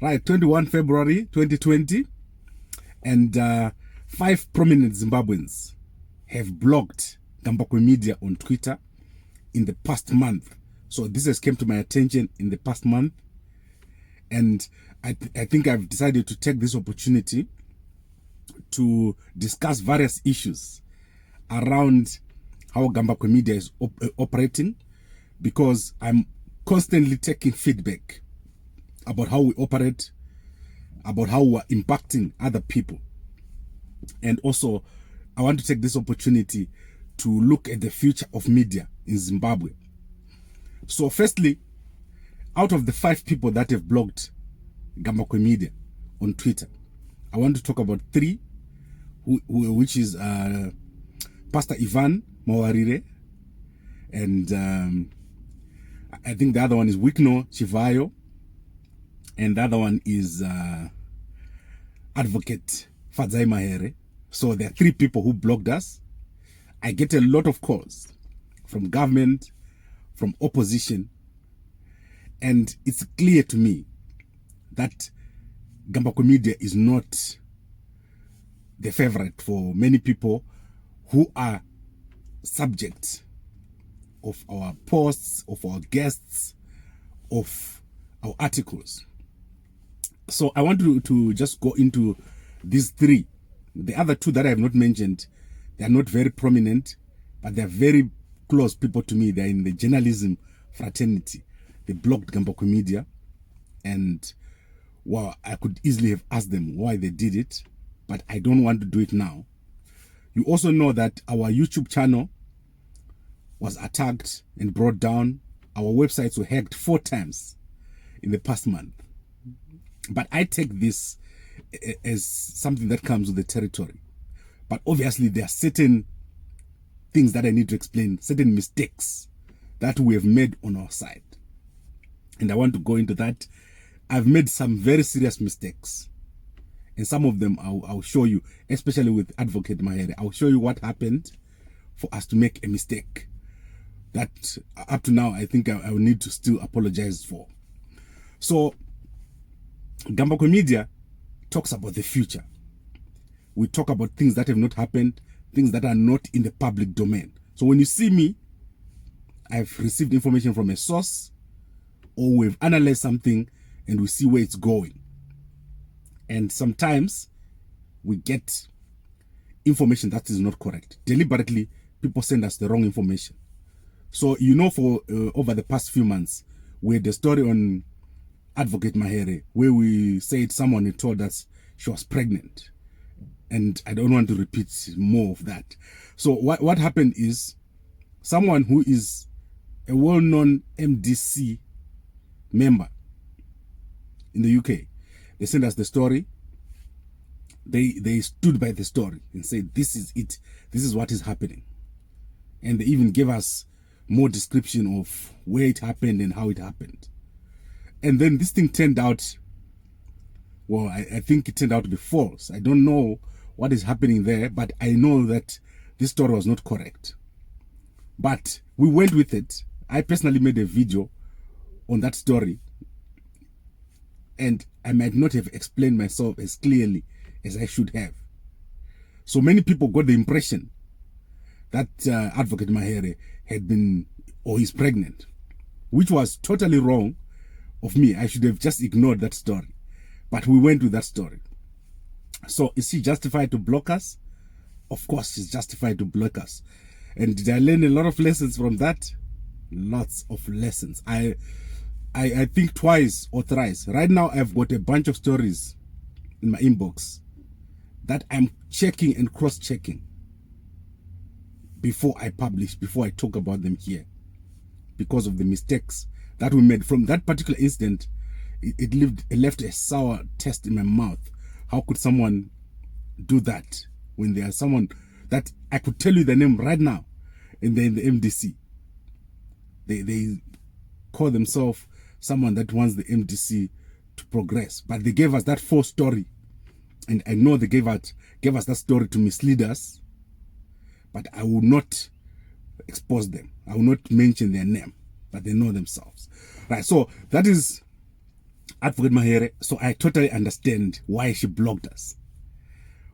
Right, 21 February 2020, and 5 prominent Zimbabweans have blocked Gambakwe Media on Twitter in the past month. So this has come to my attention in the past month, and I think I've decided to take this opportunity to discuss various issues around how Gambakwe Media is operating, because I'm constantly taking feedback about how we operate, about how we're impacting other people. And also, I want to take this opportunity to look at the future of media in Zimbabwe. So firstly, out of the 5 people that have blocked Gambakwe Media on Twitter, I want to talk about 3, which is Pastor Ivan Mawarire, and I think the other one is Wikno Chivayo, and the other one is Advocate Fadzai Mahere. So there are 3 people who blocked us. I get a lot of calls from government, from opposition, and it's clear to me that Gambakwe Media is not the favorite for many people who are subject of our posts, of our guests, of our articles. So I want to just go into these 3. The other 2 that I have not mentioned, they are not very prominent, but they are very close people to me. They are in the journalism fraternity. They blocked Gambakwe Media, and well, I could easily have asked them why they did it, but I don't want to do it now. You also know that our YouTube channel was attacked and brought down. Our websites were hacked 4 times in the past month. But I take this as something that comes with the territory. But obviously there are certain things that I need to explain, certain mistakes that we have made on our side. And I want to go into that. I've made some very serious mistakes. And some of them I'll show you, especially with Advocate Mahere. I'll show you what happened for us to make a mistake that up to now I think I will need to still apologize for. So Gambakwe Media talks about the future. We talk about things that have not happened, things that are not in the public domain. So when you see me, I've received information from a source, or we've analyzed something and we see where it's going. And sometimes we get information that is not correct. Deliberately, people send us the wrong information. So, you know, for over the past few months, we had a story on Advocate Mahere where we said someone had told us she was pregnant. And I don't want to repeat more of that. So what happened is someone who is a well-known MDC member in the UK, they sent us the story. They stood by the story and said, this is it. This is what is happening. And they even gave us more description of where it happened and how it happened. And then this thing turned out, well, I think it turned out to be false. I don't know what is happening there, but I know that this story was not correct. But we went with it. I personally made a video on that story, and I might not have explained myself as clearly as I should have. So many people got the impression that Advocate Mahere had been, or is pregnant, which was totally wrong of me. I should have just ignored that story. But we went with that story. So is she justified to block us? Of course she's justified to block us. And did I learn a lot of lessons from that? Lots of lessons. I think twice or thrice. Right now I've got a bunch of stories in my inbox that I'm checking and cross-checking before I publish, before I talk about them here, because of the mistakes that we made. From that particular incident, it left a sour taste in my mouth. How could someone do that when there is someone that I could tell you the name right now, and they're in the MDC? They call themselves someone that wants the MDC to progress, but they gave us that false story, and I know they gave us that story to mislead us. But I will not expose them. I will not mention their name, but they know themselves. Right, so that is Advocate Mahere, so I totally understand why she blocked us.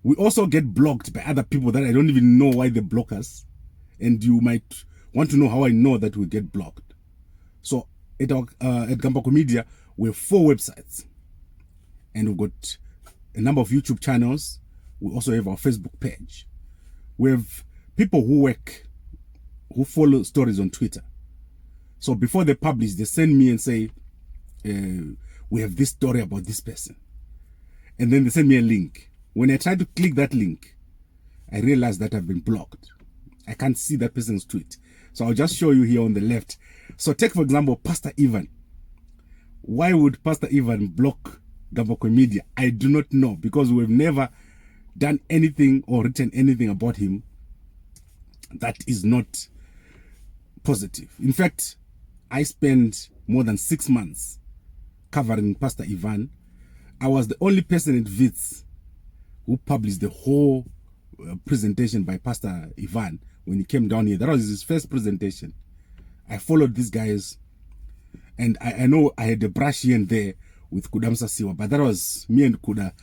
We also get blocked by other people that I don't even know why they block us. And you might want to know how I know that we get blocked. So at Gambakwe Media, we have 4 websites. And we've got a number of YouTube channels. We also have our Facebook page. We have people who follow stories on Twitter. So before they publish, they send me and say, we have this story about this person. And then they send me a link. When I try to click that link, I realize that I've been blocked. I can't see that person's tweet. So I'll just show you here on the left. So take, for example, Pastor Ivan. Why would Pastor Ivan block Gambakwe Media? I do not know, because we've never done anything or written anything about him that is not positive. In fact, I spent more than 6 months covering Pastor Ivan. I was the only person at Wits who published the whole presentation by Pastor Ivan when he came down here. That was his first presentation. I followed these guys, and I know I had a brush here and there with Kudamsa Siwa, but that was me and Kuda.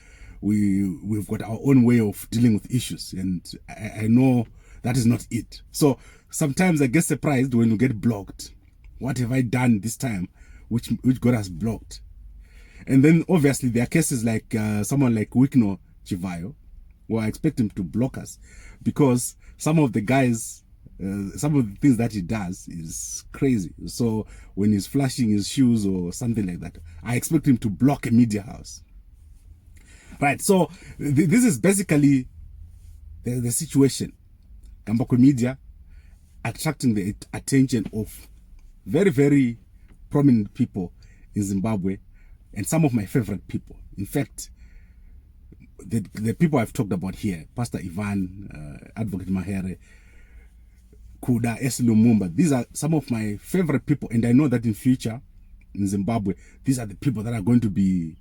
We've got our own way of dealing with issues, and I know that is not it. So sometimes I get surprised when we get blocked. What have I done this time which got us blocked? And then obviously there are cases like someone like Wikno Chivayo, where I expect him to block us because some of the guys, some of the things that he does is crazy. So when he's flashing his shoes or something like that, I expect him to block a media house. Right, so this is basically the situation. Gambakwe Media attracting the attention of very, very prominent people in Zimbabwe and some of my favorite people. In fact, the people I've talked about here, Pastor Ivan, Advocate Mahere, Kuda, S. Lumumba, these are some of my favorite people, and I know that in future in Zimbabwe, these are the people that are going to be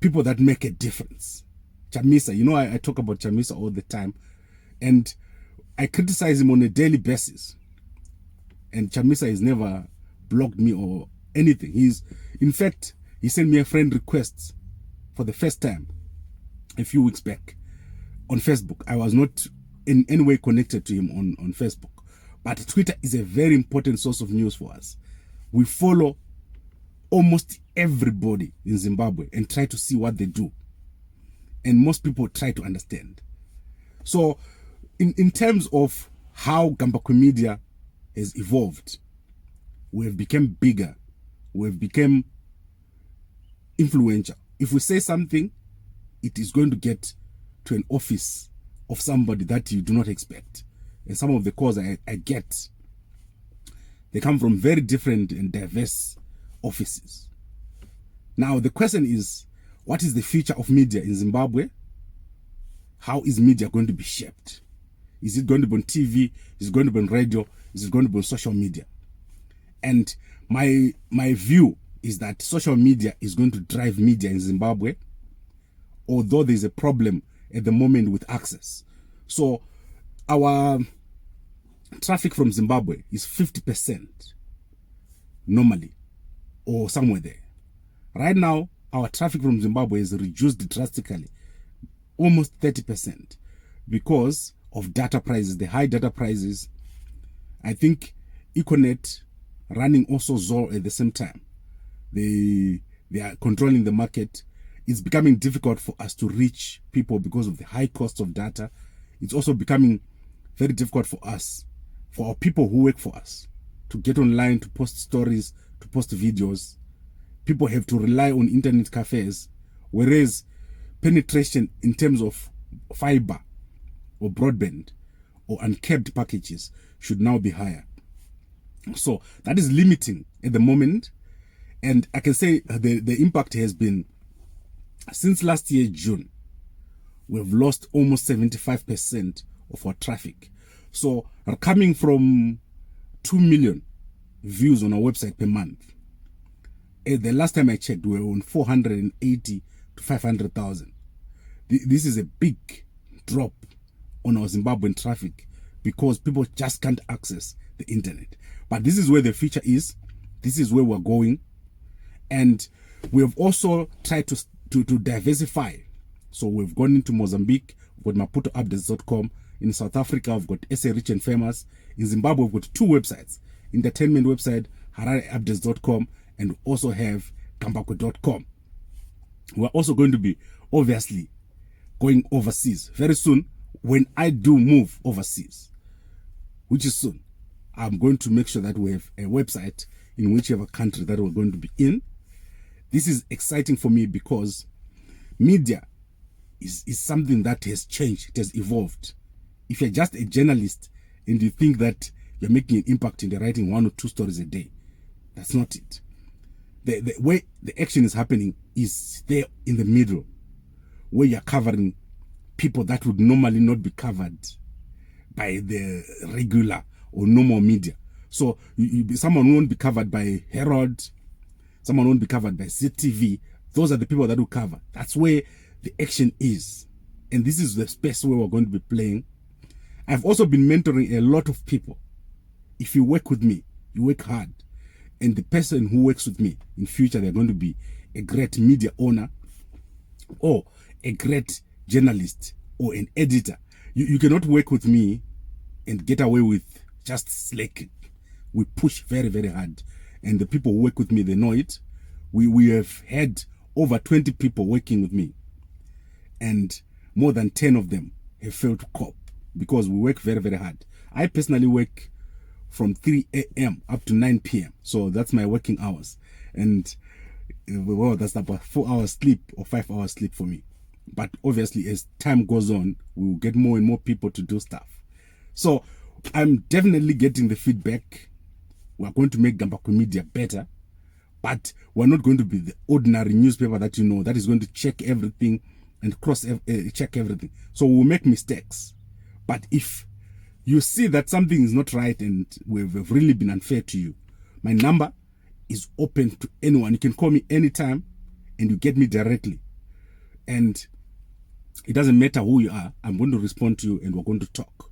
people that make a difference. Chamisa, you know, I talk about Chamisa all the time, and I criticize him on a daily basis, and Chamisa has never blocked me or anything. In fact, he sent me a friend request for the first time a few weeks back on Facebook. I was not in any way connected to him on Facebook, but Twitter is a very important source of news for us. We follow almost everybody in Zimbabwe and try to see what they do, and most people try to understand. So in terms of how Gambakwe Media has evolved, we have become bigger, we have become influential. If we say something, it is going to get to an office of somebody that you do not expect. And some of the calls I get, they come from very different and diverse offices. Now, the question is, what is the future of media in Zimbabwe? How is media going to be shaped? Is it going to be on TV? Is it going to be on radio? Is it going to be on social media? And my view is that social media is going to drive media in Zimbabwe, although there's a problem at the moment with access. So our traffic from Zimbabwe is 50% normally, or somewhere there. Right now, our traffic from Zimbabwe is reduced drastically, almost 30%, because of data prices, the high data prices. I think Econet running also Zor at the same time. They are controlling the market. It's becoming difficult for us to reach people because of the high cost of data. It's also becoming very difficult for us, for our people who work for us, to get online, to post stories, to post videos. People have to rely on internet cafes, whereas penetration in terms of fiber or broadband or uncapped packages should now be higher. So that is limiting at the moment. And I can say the impact has been, since last year, June, we've lost almost 75% of our traffic. So coming from 2 million views on our website per month, the last time I checked, we were on 480 to 500,000. This is a big drop on our Zimbabwean traffic because people just can't access the internet. But this is where the future is. This is where we're going. And we have also tried to diversify. So we've gone into Mozambique, we've got MaputoUpdates.com. In South Africa, we've got SA Rich and Famous. In Zimbabwe, we've got 2 websites. Entertainment website, HarareUpdates.com, and we also have Gambakwe.com. We're also going to be, obviously, going overseas. Very soon, when I do move overseas, which is soon, I'm going to make sure that we have a website in whichever country that we're going to be in. This is exciting for me because media is something that has changed, it has evolved. If you're just a journalist and you think that you're making an impact in the writing 1 or 2 stories a day, that's not it. The way the action is happening is there in the middle, where you're covering people that would normally not be covered by the regular or normal media. So someone won't be covered by Herald, someone won't be covered by ZTV. Those are the people that will cover. That's where the action is. And this is the space where we're going to be playing. I've also been mentoring a lot of people. If you work with me, you work hard. And the person who works with me in future, they're going to be a great media owner or a great journalist or an editor. You cannot work with me and get away with just slacking. We push very, very hard. And the people who work with me, they know it. We have had over 20 people working with me. And more than 10 of them have failed to cope because we work very, very hard. I personally work from 3 a.m. up to 9 p.m. So that's my working hours. And well, that's about 4 hours sleep or 5 hours sleep for me. But obviously, as time goes on, we will get more and more people to do stuff. So I'm definitely getting the feedback. We're going to make Gambakwe Media better. But we're not going to be the ordinary newspaper that you know, that is going to check everything and check everything. So we'll make mistakes. But if you see that something is not right and we've really been unfair to you, my number is open to anyone. You can call me anytime and you get me directly. And it doesn't matter who you are, I'm going to respond to you and we're going to talk.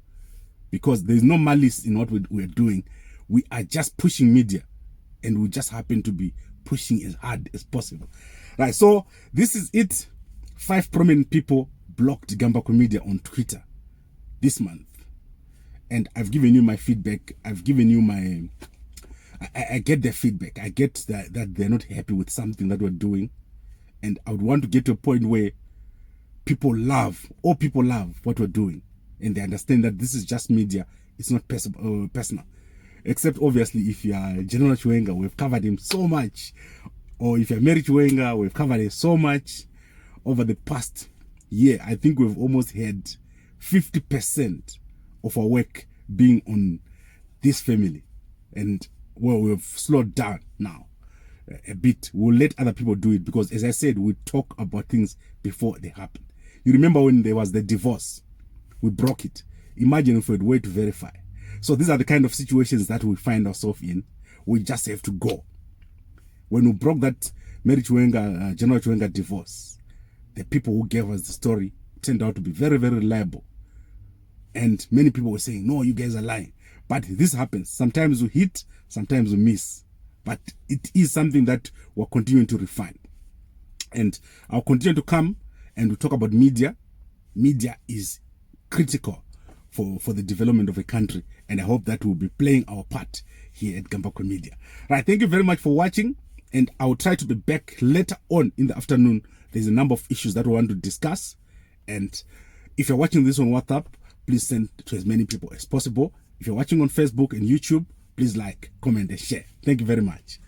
Because there's no malice in what we're doing. We are just pushing media and we just happen to be pushing as hard as possible. Right, so this is it. 5 prominent people blocked Gambakwe Media on Twitter this month. And I've given you my feedback. I've given you my... I get their feedback. I get that they're not happy with something that we're doing. And I would want to get to a point where people love what we're doing. And they understand that this is just media. It's not personal. Except obviously if you are General Chiwenga, we've covered him so much. Or if you're Mary Chiwenga, we've covered him so much. Over the past year, I think we've almost had 50% of our work being on this family. And well, we've slowed down now a bit. We'll let other people do it because, as I said, we talk about things before they happen. You remember when there was the divorce? We broke it. Imagine if we had waited to verify. So these are the kind of situations that we find ourselves in. We just have to go. When we broke that Mary Chiwenga, General Chiwenga divorce, the people who gave us the story turned out to be very, very reliable. And many people were saying, no, you guys are lying. But this happens. Sometimes we hit, sometimes we miss. But it is something that we're continuing to refine. And I'll continue to come and we'll talk about media. Media is critical for the development of a country. And I hope that we'll be playing our part here at Gambakwe Media. Right, thank you very much for watching. And I'll try to be back later on in the afternoon. There's a number of issues that we want to discuss. And if you're watching this on WhatsApp, please send to as many people as possible. If you're watching on Facebook and YouTube, please like, comment, and share. Thank you very much.